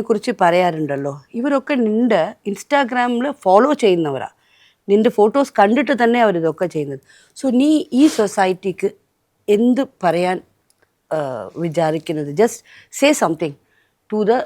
കുറിച്ച് പറയാറുണ്ടല്ലോ, ഇവരൊക്കെ നിന്റെ ഇൻസ്റ്റാഗ്രാമിൽ ഫോളോ ചെയ്യുന്നവരാ. നിന്റെ ഫോട്ടോസ് കണ്ടിട്ട് തന്നെ അവർ ഇതൊക്കെ ചെയ്യുന്നത്. സോ നീ ഈ സൊസൈറ്റിക്ക് എന്ത് പറയാൻ വിചാരിക്കുന്നത്? Just say something to the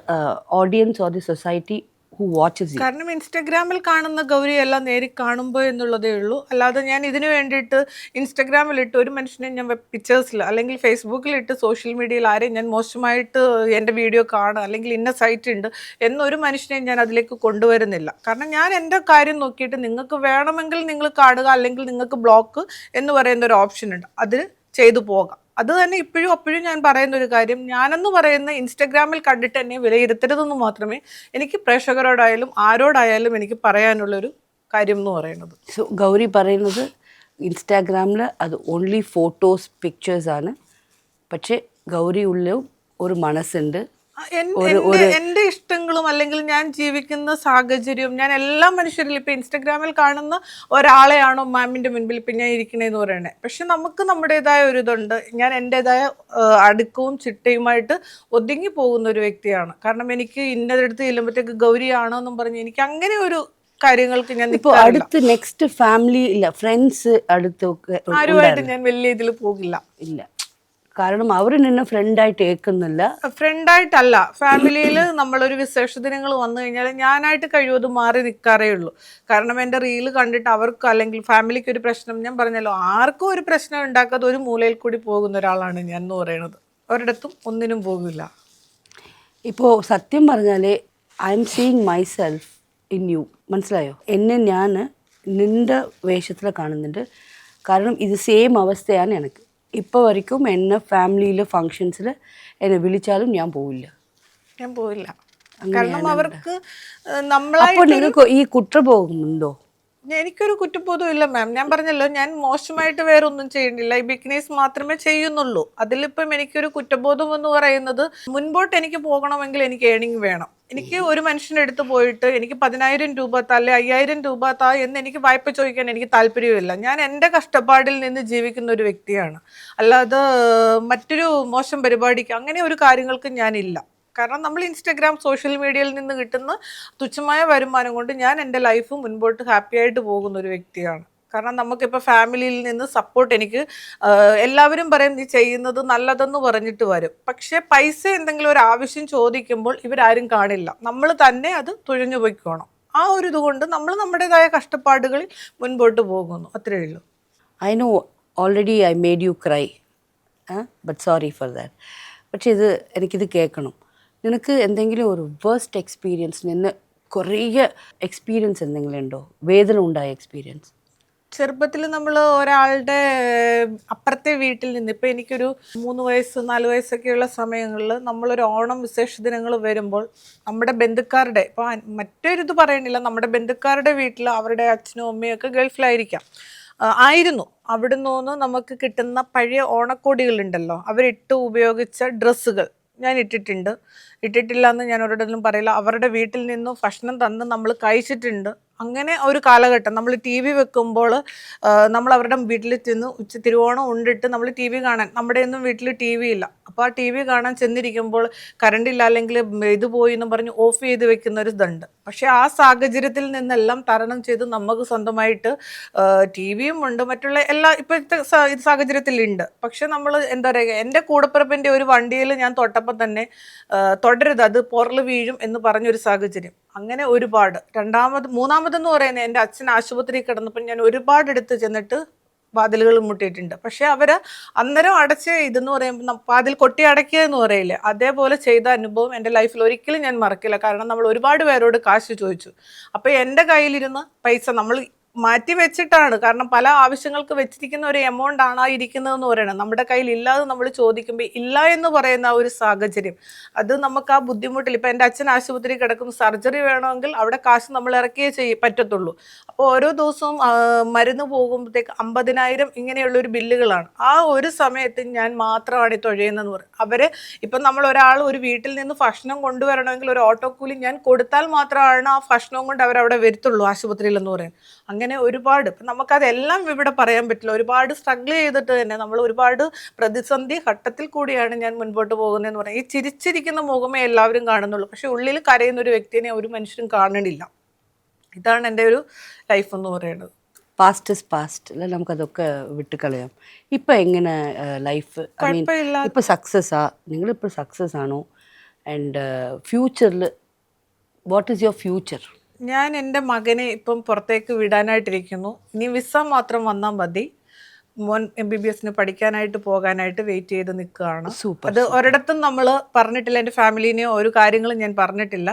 audience or the society who watches you. കാരണം ഇൻസ്റ്റഗ്രാമിൽ കാണുന്ന ഗൗരിയെല്ലാം നേരി കാണുമ്പോൾ എന്നുള്ളതേ ഉള്ളൂ. അല്ലാതെ ഞാൻ ഇതിന് വേണ്ടിയിട്ട് ഇൻസ്റ്റഗ്രാമിലിട്ട് ഒരു മനുഷ്യനെ ഞാൻ പിക്ചേഴ്സിൽ അല്ലെങ്കിൽ ഫേസ്ബുക്കിലിട്ട് സോഷ്യൽ മീഡിയയിൽ ആരെയും ഞാൻ മോശമായിട്ട് എൻ്റെ വീഡിയോ കാണുക അല്ലെങ്കിൽ ഇന്ന സൈറ്റ് ഉണ്ട് എന്നൊരു മനുഷ്യനെയും ഞാൻ അതിലേക്ക് കൊണ്ടുവരുന്നില്ല. കാരണം ഞാൻ എൻ്റെ കാര്യം നോക്കിയിട്ട് നിങ്ങൾക്ക് വേണമെങ്കിൽ നിങ്ങൾ കാണുക, അല്ലെങ്കിൽ നിങ്ങൾക്ക് ബ്ലോക്ക് എന്ന് പറയുന്ന ഒരു ഓപ്ഷൻ ഉണ്ട്, അത് ചെയ്തു പോകാം. അത് തന്നെ ഇപ്പോഴും അപ്പോഴും ഞാൻ പറയുന്ന ഒരു കാര്യം, ഞാനെന്ന് പറയുന്ന ഇൻസ്റ്റഗ്രാമിൽ കണ്ടിട്ട് എന്നെ വിലയിരുത്തരുതെന്ന് മാത്രമേ എനിക്ക് പ്രേക്ഷകരോടായാലും ആരോടായാലും എനിക്ക് പറയാനുള്ളൊരു കാര്യം എന്ന് പറയുന്നത്. സോ ഗൗരി പറയുന്നത് ഇൻസ്റ്റാഗ്രാമിൽ അത് ഓൺലി ഫോട്ടോസ് പിക്ചേഴ്സാണ്, പക്ഷേ ഗൗരി ഉള്ളിൽ ഒരു മനസ്സുണ്ട്. എൻ്റെ ഇഷ്ടങ്ങളും അല്ലെങ്കിൽ ഞാൻ ജീവിക്കുന്ന സാഹചര്യവും ഞാൻ എല്ലാ മനുഷ്യരിലും ഇപ്പം ഇൻസ്റ്റഗ്രാമിൽ കാണുന്ന ഒരാളെയാണോ മാമിൻ്റെ മുൻപിൽ ഇപ്പം ഞാൻ ഇരിക്കണേന്ന് പറയണേ. പക്ഷെ നമുക്ക് നമ്മുടേതായ ഒരു ഇതുണ്ട്. ഞാൻ എൻ്റെതായ അടുക്കവും ചിട്ടയുമായിട്ട് ഒതുങ്ങി പോകുന്ന ഒരു വ്യക്തിയാണ്. കാരണം എനിക്ക് ഇന്നതെടുത്ത് ചെല്ലുമ്പോഴത്തേക്ക് ഗൗരിയാണോ എന്നും പറഞ്ഞ് എനിക്ക് അങ്ങനെ ഒരു കാര്യങ്ങൾക്ക് ഞാൻ ഇപ്പോൾ അടുത്ത് നെക്സ്റ്റ് ഫാമിലി ഇല്ല, ഫ്രണ്ട്സ് അടുത്തൊക്കെ ആരുമായിട്ട് ഞാൻ വലിയ ഇതിൽ പോകില്ല. ഇല്ല, കാരണം അവർ നിന്നെ ഫ്രണ്ടായിട്ട് ഏൽക്കുന്നില്ല. ഫ്രണ്ടായിട്ടല്ല, ഫാമിലിയിൽ നമ്മളൊരു വിശേഷ ദിനങ്ങൾ വന്നു കഴിഞ്ഞാൽ ഞാനായിട്ട് കഴിവതും മാറി നിൽക്കാറേ ഉള്ളൂ. കാരണം എൻ്റെ റീല് കണ്ടിട്ട് അവർക്ക് അല്ലെങ്കിൽ ഫാമിലിക്ക് ഒരു പ്രശ്നം, ഞാൻ പറഞ്ഞല്ലോ ആർക്കും ഒരു പ്രശ്നം ഉണ്ടാക്കാതെ ഒരു മൂലയിൽ കൂടി പോകുന്ന ഒരാളാണ് ഞാൻ എന്ന് പറയുന്നത്. ഒരിടത്തും ഒന്നിനും പോകില്ല. ഇപ്പോൾ സത്യം പറഞ്ഞാൽ I am seeing myself in you, മനസ്സിലായോ? എന്നെ ഞാൻ നിൻ്റെ വേഷത്തിൽ കാണുന്നുണ്ട്. കാരണം ഇത് സെയിം അവസ്ഥയാണ് എനിക്ക്. ഇപ്പോൾ വരയ്ക്കും എന്നെ ഫാമിലിയിലെ ഫങ്ഷൻസിൽ എന്നെ വിളിച്ചാലും ഞാൻ പോവില്ല. കാരണം അവർക്ക് അപ്പോൾ നിങ്ങൾക്ക് ഈ കുറ്റബോധമുണ്ടോ? എനിക്കൊരു കുറ്റബോധവും ഇല്ല മാം. ഞാൻ പറഞ്ഞല്ലോ, ഞാൻ മോശമായിട്ട് വേറെ ഒന്നും ചെയ്യുന്നില്ല, ഈ ബിക്കിനീസ് മാത്രമേ ചെയ്യുന്നുള്ളൂ. അതിലിപ്പം എനിക്കൊരു കുറ്റബോധം എന്ന് പറയുന്നത്, മുൻപോട്ട് എനിക്ക് പോകണമെങ്കിൽ എനിക്ക് ഏണിങ് വേണം. എനിക്ക് ഒരു മനുഷ്യൻ്റെ അടുത്ത് പോയിട്ട് എനിക്ക് 10,000 രൂപ അല്ലെ 5,000 രൂപ താ എന്ന് എനിക്ക് വായ്പ ചോദിക്കാൻ എനിക്ക് താല്പര്യമില്ല. ഞാൻ എൻ്റെ കഷ്ടപ്പാടിൽ നിന്ന് ജീവിക്കുന്ന ഒരു വ്യക്തിയാണ്. അല്ലാതെ മറ്റൊരു മോശം പരിപാടിക്ക് അങ്ങനെ ഒരു കാര്യങ്ങൾക്കും ഞാനില്ല. കാരണം നമ്മൾ ഇൻസ്റ്റഗ്രാം സോഷ്യൽ മീഡിയയിൽ നിന്ന് കിട്ടുന്ന തുച്ഛമായ വരുമാനം കൊണ്ട് ഞാൻ എൻ്റെ ലൈഫ് മുൻപോട്ട് ഹാപ്പി ആയിട്ട് പോകുന്ന ഒരു വ്യക്തിയാണ്. കാരണം നമുക്കിപ്പോൾ ഫാമിലിയിൽ നിന്ന് സപ്പോർട്ട് എനിക്ക് എല്ലാവരും പറയും നീ ചെയ്യുന്നത് നല്ലതെന്ന് പറഞ്ഞിട്ട് വരും. പക്ഷേ പൈസ എന്തെങ്കിലും ഒരു ആവശ്യം ചോദിക്കുമ്പോൾ ഇവരാരും കാണില്ല, നമ്മൾ തന്നെ അത് തുഴഞ്ഞു പോയിക്കോണം. ആ ഒരു ഇതുകൊണ്ട് നമ്മൾ നമ്മുടേതായ കഷ്ടപ്പാടുകളിൽ മുൻപോട്ട് പോകുന്നു, അത്രയേ ഉള്ളൂ. I know already I made U cry, but sorry for that. പക്ഷേ എനിക്കിത് കേൾക്കണം. നിനക്ക് എന്തെങ്കിലും ഒരു വേസ്റ്റ് എക്സ്പീരിയൻസ്, നിന്ന് കുറേ എക്സ്പീരിയൻസ് എന്തെങ്കിലും ഉണ്ടോ? വേദന ഉണ്ടായ എക്സ്പീരിയൻസ്? ചെറുപ്പത്തിൽ നമ്മൾ ഒരാളുടെ അപ്പുറത്തെ വീട്ടിൽ നിന്ന്, ഇപ്പം എനിക്കൊരു 3 വയസ്സ് 4 വയസ്സൊക്കെയുള്ള സമയങ്ങളിൽ നമ്മളൊരു ഓണം വിശേഷ ദിനങ്ങൾ വരുമ്പോൾ നമ്മുടെ ബന്ധുക്കാരുടെ, ഇപ്പോൾ മറ്റൊരിത് പറയണില്ല, നമ്മുടെ ബന്ധുക്കാരുടെ വീട്ടിൽ അവരുടെ അച്ഛനും അമ്മയും ഒക്കെ ഗൾഫിലായിരിക്കാം ആയിരുന്നു. അവിടെ നിന്ന് നമുക്ക് കിട്ടുന്ന പഴയ ഓണക്കോടികളുണ്ടല്ലോ, അവരിട്ട് ഉപയോഗിച്ച ഡ്രസ്സുകൾ ഞാൻ ഇട്ടിട്ടില്ല എന്ന് ഞാൻ ഒരിടത്തും പറയില്ല. അവരുടെ വീട്ടിൽ നിന്നും ഭക്ഷണം തന്ന് നമ്മൾ കഴിച്ചിട്ടുണ്ട്. അങ്ങനെ ഒരു കാലഘട്ടം നമ്മൾ ടി വി വെക്കുമ്പോൾ നമ്മൾ അവരുടെ വീട്ടിൽ ചെന്ന് തിരുവോണം ഉണ്ടിട്ട് നമ്മൾ ടി വി കാണാൻ, നമ്മുടെ ഒന്നും വീട്ടിൽ ടി വി ഇല്ല. അപ്പോൾ ആ ടി വി കാണാൻ ചെന്നിരിക്കുമ്പോൾ കറണ്ട് ഇല്ല അല്ലെങ്കിൽ ഇത് പോയി എന്ന് പറഞ്ഞ് ഓഫ് ചെയ്ത് വെക്കുന്ന ഒരു ഇതുണ്ട്. പക്ഷേ ആ സാഹചര്യത്തിൽ നിന്നെല്ലാം തരണം ചെയ്ത് നമുക്ക് സ്വന്തമായിട്ട് ടി വിയും ഉണ്ട്, മറ്റുള്ള എല്ലാ ഇപ്പോഴത്തെ സാഹചര്യത്തിലുണ്ട്. പക്ഷെ നമ്മൾ എന്താ പറയുക, എൻ്റെ കൂടപ്പിറപ്പിൻ്റെ ഒരു വണ്ടിയിൽ ഞാൻ തൊട്ടപ്പോൾ തന്നെ തുടരുത്, അത് പൊറൽ വീഴും എന്ന് പറഞ്ഞൊരു സാഹചര്യം. അങ്ങനെ ഒരുപാട്. മൂന്നാമതെന്ന് പറയുന്നത്, എൻ്റെ അച്ഛൻ ആശുപത്രിയിൽ കിടന്നപ്പോൾ ഞാൻ ഒരുപാട് എടുത്ത് ചെന്നിട്ട് വാതിലുകൾ മുട്ടിയിട്ടുണ്ട്. പക്ഷെ അവർ അന്നേരം അടച്ച ഇതെന്ന് പറയുമ്പോൾ വാതിൽ കൊട്ടി അടയ്ക്കുക എന്ന് പറയില്ലേ, അതേപോലെ ചെയ്ത അനുഭവം എൻ്റെ ലൈഫിൽ ഒരിക്കലും ഞാൻ മറക്കില്ല. കാരണം നമ്മൾ ഒരുപാട് പേരോട് കാശ് ചോദിച്ചു. അപ്പോൾ എൻ്റെ കയ്യിലിരുന്ന് പൈസ നമ്മൾ മാറ്റി വെച്ചിട്ടാണ്, കാരണം പല ആവശ്യങ്ങൾക്ക് വെച്ചിരിക്കുന്ന ഒരു എമൗണ്ട് ആണ് ആ ഇരിക്കുന്നതെന്ന് പറയണം. നമ്മുടെ കയ്യിൽ ഇല്ലാതെ നമ്മൾ ചോദിക്കുമ്പോൾ ഇല്ല എന്ന് പറയുന്ന ആ ഒരു സാഹചര്യം, അത് നമുക്ക് ആ ബുദ്ധിമുട്ടിൽ, ഇപ്പം എൻ്റെ അച്ഛൻ ആശുപത്രി കിടക്കും, സർജറി വേണമെങ്കിൽ അവിടെ കാശ് നമ്മൾ ഇറക്കിയേ പറ്റത്തുള്ളൂ. അപ്പോൾ ഓരോ ദിവസവും മരുന്ന് പോകുമ്പോഴത്തേക്ക് 50,000 ഇങ്ങനെയുള്ളൊരു ബില്ലുകളാണ്. ആ ഒരു സമയത്ത് ഞാൻ മാത്രമാണ് ഈ തുഴയുന്നതെന്ന് പറയും. അവർ ഇപ്പം നമ്മൾ ഒരാൾ ഒരു വീട്ടിൽ നിന്ന് ഭക്ഷണം കൊണ്ടുവരണമെങ്കിൽ ഒരു ഓട്ടോ കൂലി ഞാൻ കൊടുത്താൽ മാത്രമാണ് ആ ഭക്ഷണവും കൊണ്ട് അവരവിടെ വരുത്തുള്ളൂ ആശുപത്രിയിൽ എന്ന് പറയും. അങ്ങനെ അങ്ങനെ ഒരുപാട് ഇപ്പം നമുക്കതെല്ലാം ഇവിടെ പറയാൻ പറ്റില്ല. ഒരുപാട് സ്ട്രഗിൾ ചെയ്തിട്ട് തന്നെ നമ്മൾ ഒരുപാട് പ്രതിസന്ധി ഘട്ടത്തിൽ കൂടിയാണ് ഞാൻ മുൻപോട്ട് പോകുന്നതെന്ന് പറയാം. ഈ ചിരിച്ചിരിക്കുന്ന മുഖമേ എല്ലാവരും കാണുന്നുള്ളൂ, പക്ഷെ ഉള്ളിൽ കരയുന്ന ഒരു വ്യക്തിനെ ഒരു മനുഷ്യരും കാണണില്ല. ഇതാണ് എൻ്റെ ഒരു ലൈഫ് എന്ന് പറയുന്നത്. പാസ്റ്റ് ഇസ് പാസ്റ്റ് അല്ല, നമുക്കതൊക്കെ വിട്ട് കളയാം. ഇപ്പം എങ്ങനെ ലൈഫ്? ഐ മീൻ കുഴപ്പമില്ല. ഇപ്പം സക്സസ്സാ? നിങ്ങളിപ്പോൾ സക്സസ് ആണോ? ആൻഡ് ഫ്യൂച്ചറിൽ വാട്ട് ഈസ് യുവർ ഫ്യൂച്ചർ? ഞാൻ എൻ്റെ മകനെ ഇപ്പം പുറത്തേക്ക് വിടാനായിട്ടിരിക്കുന്നു. ഇനി വിസ മാത്രം വന്നാൽ മതി. മോൻ MBBS പഠിക്കാനായിട്ട് പോകാനായിട്ട് വെയിറ്റ് ചെയ്ത് നിൽക്കുകയാണ്. അത് ഒരിടത്തും നമ്മൾ പറഞ്ഞിട്ടില്ല, എൻ്റെ ഫാമിലീനെയോ ഒരു കാര്യങ്ങളും ഞാൻ പറഞ്ഞിട്ടില്ല.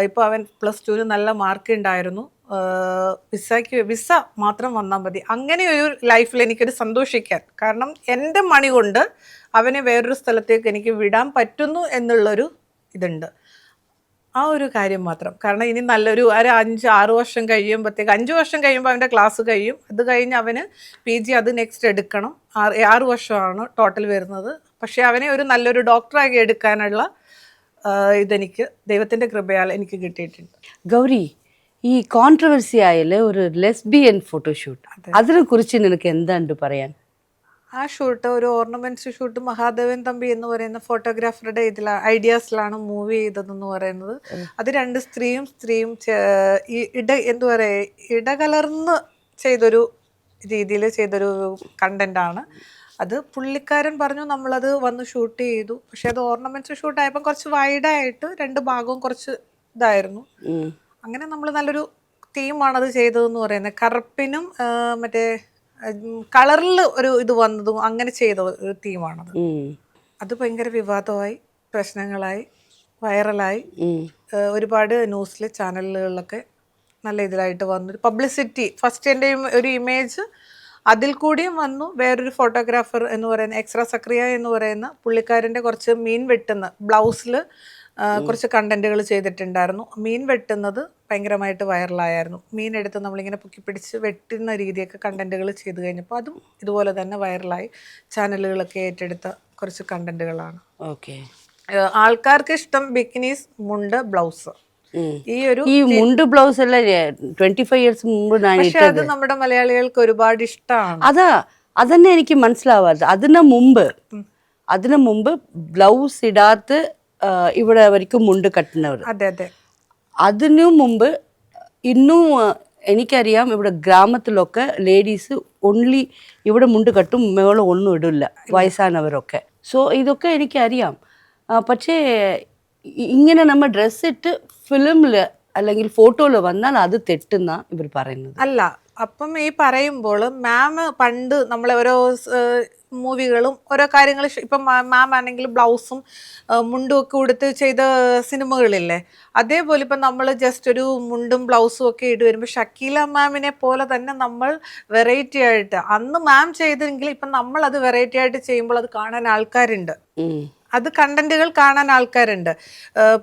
ഇപ്പോൾ അവൻ +2 നല്ല മാർക്ക് ഉണ്ടായിരുന്നു. വിസ മാത്രം വന്നാൽ മതി. അങ്ങനെ ഒരു ലൈഫിൽ എനിക്കൊരു സന്തോഷിക്കാൻ, കാരണം എൻ്റെ മണി കൊണ്ട് അവനെ വേറൊരു സ്ഥലത്തേക്ക് എനിക്ക് വിടാൻ പറ്റുന്നു എന്നുള്ളൊരു ഇതുണ്ട്. ആ ഒരു കാര്യം മാത്രം. കാരണം ഇനി നല്ലൊരു 5-6 വർഷം കഴിയുമ്പോഴത്തേക്ക്, 5 വർഷം കഴിയുമ്പോൾ അവൻ്റെ ക്ലാസ് കഴിയും. അത് കഴിഞ്ഞ് അവന് PG അത് നെക്സ്റ്റ് എടുക്കണം. 6 വർഷമാണ് ടോട്ടൽ വരുന്നത്. പക്ഷേ അവനെ ഒരു നല്ലൊരു ഡോക്ടറാക്കി എടുക്കാനുള്ള ഇതെനിക്ക് ദൈവത്തിൻ്റെ കൃപയാൽ എനിക്ക് കിട്ടിയിട്ടുണ്ട്. ഗൗരി, ഈ കോൺട്രവേഴ്സി ആയാലും ഒരു ലെസ്ബിയൻ ഫോട്ടോഷൂട്ട്, അതിനെ കുറിച്ച് നിനക്ക് എന്താണ്ട് പറയാൻ? ആ ഷൂട്ട് ഒരു ഓർണമെന്റ്സ് ഷൂട്ട് മഹാദേവൻ തമ്പി എന്ന് പറയുന്ന ഫോട്ടോഗ്രാഫറുടെ ഐഡിയാസിലാണ് മൂവ് ചെയ്തതെന്ന് പറയുന്നത്. അത് 2 സ്ത്രീയും എന്താ പറയുക, ഇടകലർന്ന് ചെയ്തൊരു രീതിയിൽ ചെയ്തൊരു കണ്ടന്റാണ് അത്. പുള്ളിക്കാരൻ പറഞ്ഞു നമ്മളത് വന്ന് ഷൂട്ട് ചെയ്തു, പക്ഷെ അത് ഓർണമെന്റ്സ് ഷൂട്ട് ആയപ്പോൾ കുറച്ച് വൈഡായിട്ട് 2 ഭാഗവും കുറച്ച് ഇതായിരുന്നു. അങ്ങനെ നമ്മൾ നല്ലൊരു തീമാണ് അത് ചെയ്തതെന്ന് പറയുന്നത്. കറുപ്പിനും മറ്റേ കളറിൽ ഒരു ഇത് വന്നതും അങ്ങനെ ചെയ്ത ഒരു തീമാണത്. അത് ഭയങ്കര വിവാദമായി, പ്രശ്നങ്ങളായി, വൈറലായി. ഒരുപാട് ന്യൂസിൽ ചാനലുകളിലൊക്കെ നല്ല ഇതിലായിട്ട് വന്നു. പബ്ലിസിറ്റി ഫസ്റ്റ് എൻ്റെ ഒരു ഇമേജ് അതിൽ കൂടിയും വന്നു. വേറൊരു ഫോട്ടോഗ്രാഫർ എന്ന് പറയുന്ന എക്സ്ട്രാ സക്രിയ എന്ന് പറയുന്ന പുള്ളിക്കാരൻ്റെ കുറച്ച് മീൻ വെട്ടുന്ന ബ്ലൗസിൽ കുറച്ച് കണ്ടന്റുകൾ ചെയ്തിട്ടുണ്ടായിരുന്നു. മീൻ വെട്ടുന്നത് ഭയങ്കരമായിട്ട് വൈറലായിരുന്നു. മീനെടുത്ത് നമ്മളിങ്ങനെ പൊക്കി പിടിച്ച് വെട്ടുന്ന രീതിയൊക്കെ കണ്ടന്റുകൾ ചെയ്ത് കഴിഞ്ഞപ്പോൾ അതും ഇതുപോലെ തന്നെ വൈറലായി. ചാനലുകളൊക്കെ ഏറ്റെടുത്ത കുറച്ച് കണ്ടന്റുകളാണ്. ഓക്കെ. ആൾക്കാർക്ക് ഇഷ്ടം ബിക്കിനീസ്, മുണ്ട്, ബ്ലൗസ്. ഈ മുണ്ട് ബ്ലൗസ് അല്ല 25 ഇയേഴ്സ് മുമ്പ് ഞാൻ പക്ഷെ അത് നമ്മുടെ മലയാളികൾക്ക് ഒരുപാട് ഇഷ്ടമാണ്. അതന്നെ എനിക്ക് മനസ്സിലാവാതെ. അതിന് മുമ്പ് ബ്ലൗസ് ഇടാത്ത ഇവിടെ വരയ്ക്കും മുണ്ട് കട്ടുന്നവർ. അതെ അതെ. അതിനു മുമ്പ് ഇന്നും എനിക്കറിയാം, ഇവിടെ ഗ്രാമത്തിലൊക്കെ ലേഡീസ് ഓൺലി ഇവിടെ മുണ്ട് കട്ടും, മേളം ഒന്നും ഇടില്ല, വയസ്സാനവരൊക്കെ. സോ ഇതൊക്കെ എനിക്കറിയാം. പക്ഷേ ഇങ്ങനെ നമ്മൾ ഡ്രസ്സ് ഇട്ട് ഫിലിമിൽ അല്ലെങ്കിൽ ഫോട്ടോയിൽ വന്നാൽ അത് തെറ്റുന്ന ഇവർ പറയുന്നത്. അല്ല, അപ്പം ഈ പറയുമ്പോൾ മാം പണ്ട് നമ്മളെ ഓരോ മൂവികളും ഓരോ കാര്യങ്ങൾ, ഇപ്പം മാം ആണെങ്കിൽ ബ്ലൗസും മുണ്ടും ഒക്കെ ഉടുത്ത് ചെയ്ത സിനിമകളില്ലേ, അതേപോലെ ഇപ്പം നമ്മൾ ജസ്റ്റ് ഒരു മുണ്ടും ബ്ലൗസും ഒക്കെ ഇട്ട് വരുമ്പോൾ ഷക്കീല മാമിനെ പോലെ തന്നെ നമ്മൾ വെറൈറ്റി ആയിട്ട്, അന്ന് മാം ചെയ്തെങ്കിൽ ഇപ്പം നമ്മൾ അത് വെറൈറ്റി ആയിട്ട് ചെയ്യുമ്പോൾ അത് കാണാൻ ആൾക്കാരുണ്ട്. അത് കണ്ടന്റുകൾ കാണാൻ ആൾക്കാരുണ്ട്.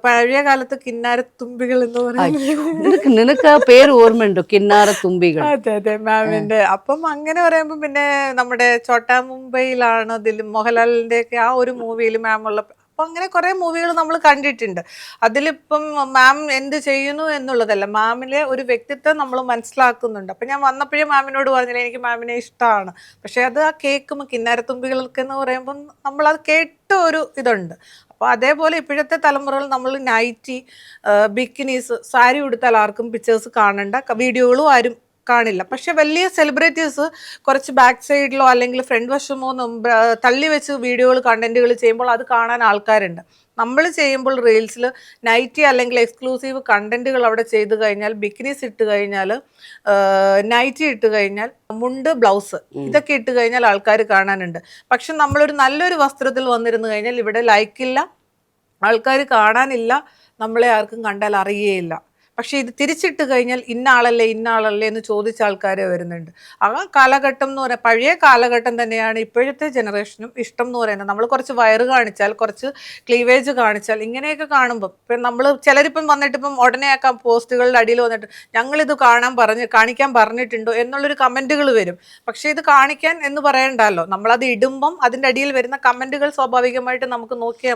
പഴയ കാലത്ത് കിന്നാരത്തുമ്പികൾ എന്ന് പറയുന്നത്, നിനക്ക് ആ പേര് ഓർമ്മയുണ്ടോ? കിന്നാരത്തുമ്പികൾ. അതെ അതെ, മാമിന്റെ. അപ്പം അങ്ങനെ പറയുമ്പോൾ പിന്നെ നമ്മുടെ ചോട്ടാ മുംബൈയിലാണ് അതിൽ മോഹൻലാലിന്റെ ഒക്കെ ആ ഒരു മൂവിയിൽ മാം ഉള്ള. അപ്പം അങ്ങനെ കുറേ മൂവികൾ നമ്മൾ കണ്ടിട്ടുണ്ട്. അതിലിപ്പം മാം എന്ത് ചെയ്യുന്നു എന്നുള്ളതല്ല, മാമിലെ ഒരു വ്യക്തിത്വം നമ്മൾ മനസ്സിലാക്കുന്നുണ്ട്. അപ്പം ഞാൻ വന്നപ്പോഴേ മാമിനോട് പറഞ്ഞില്ല എനിക്ക് മാമിനെ ഇഷ്ടമാണ്. പക്ഷെ അത് ആ കേൾക്കുമ്പോൾ കിന്നാരത്തുമ്പികൾക്ക് എന്ന് പറയുമ്പം നമ്മളത് കേട്ട ഒരു ഇതുണ്ട്. അപ്പോൾ അതേപോലെ ഇപ്പോഴത്തെ തലമുറകൾ നമ്മൾ നൈറ്റി, ബിക്കിനീസ്, സാരി ഉടുത്താൽ ആർക്കും പിക്ചേഴ്സ് കാണണ്ട, വീഡിയോകളും ആരും കാണില്ല. പക്ഷെ വലിയ സെലിബ്രിറ്റീസ് കുറച്ച് ബാക്ക് സൈഡിലോ അല്ലെങ്കിൽ ഫ്രണ്ട് വശമോ തള്ളി വെച്ച് വീഡിയോകൾ കണ്ടന്റുകൾ ചെയ്യുമ്പോൾ അത് കാണാൻ ആൾക്കാരുണ്ട്. നമ്മൾ ചെയ്യുമ്പോൾ റീൽസിൽ നൈറ്റി അല്ലെങ്കിൽ എക്സ്ക്ലൂസീവ് കണ്ടന്റുകൾ അവിടെ ചെയ്ത് കഴിഞ്ഞാൽ, ബിക്കിനീസ് ഇട്ട് കഴിഞ്ഞാൽ, നൈറ്റി ഇട്ട് കഴിഞ്ഞാൽ, മുണ്ട്, ബ്ലൗസ് ഇതൊക്കെ ഇട്ട് കഴിഞ്ഞാൽ ആൾക്കാർ കാണാനുണ്ട്. പക്ഷെ നമ്മളൊരു നല്ലൊരു വസ്ത്രത്തിൽ വന്നിരുന്നു കഴിഞ്ഞാൽ ഇവിടെ ലൈക്കില്ല, ആൾക്കാർ കാണാനില്ല, നമ്മളെ ആർക്കും കണ്ടാൽ അറിയേയില്ല. പക്ഷെ ഇത് തിരിച്ചിട്ട് കഴിഞ്ഞാൽ ഇന്ന ആളല്ലേ എന്ന് ചോദിച്ച ആൾക്കാരെ വരുന്നുണ്ട്. ആ കാലഘട്ടം എന്ന് പറയുന്നത് പഴയ കാലഘട്ടം തന്നെയാണ് ഇപ്പോഴത്തെ ജനറേഷനും ഇഷ്ടം എന്ന് പറയുന്നത്. നമ്മൾ കുറച്ച് വയറ് കാണിച്ചാൽ, കുറച്ച് ക്ലീവേജ് കാണിച്ചാൽ, ഇങ്ങനെയൊക്കെ കാണുമ്പം ഇപ്പം നമ്മൾ ചിലരിപ്പം വന്നിട്ട് ഇപ്പം ഉടനെ ആക്കാം പോസ്റ്റുകളുടെ അടിയിൽ വന്നിട്ട് ഞങ്ങളിത് കാണിക്കാൻ പറഞ്ഞിട്ടുണ്ടോ എന്നുള്ളൊരു കമൻറ്റുകൾ വരും. പക്ഷേ ഇത് കാണിക്കാൻ എന്ന് പറയണ്ടല്ലോ, നമ്മളത് ഇടുമ്പം അതിൻ്റെ അടിയിൽ വരുന്ന കമൻറ്റുകൾ സ്വാഭാവികമായിട്ട് നമുക്ക് നോക്കിയാൽ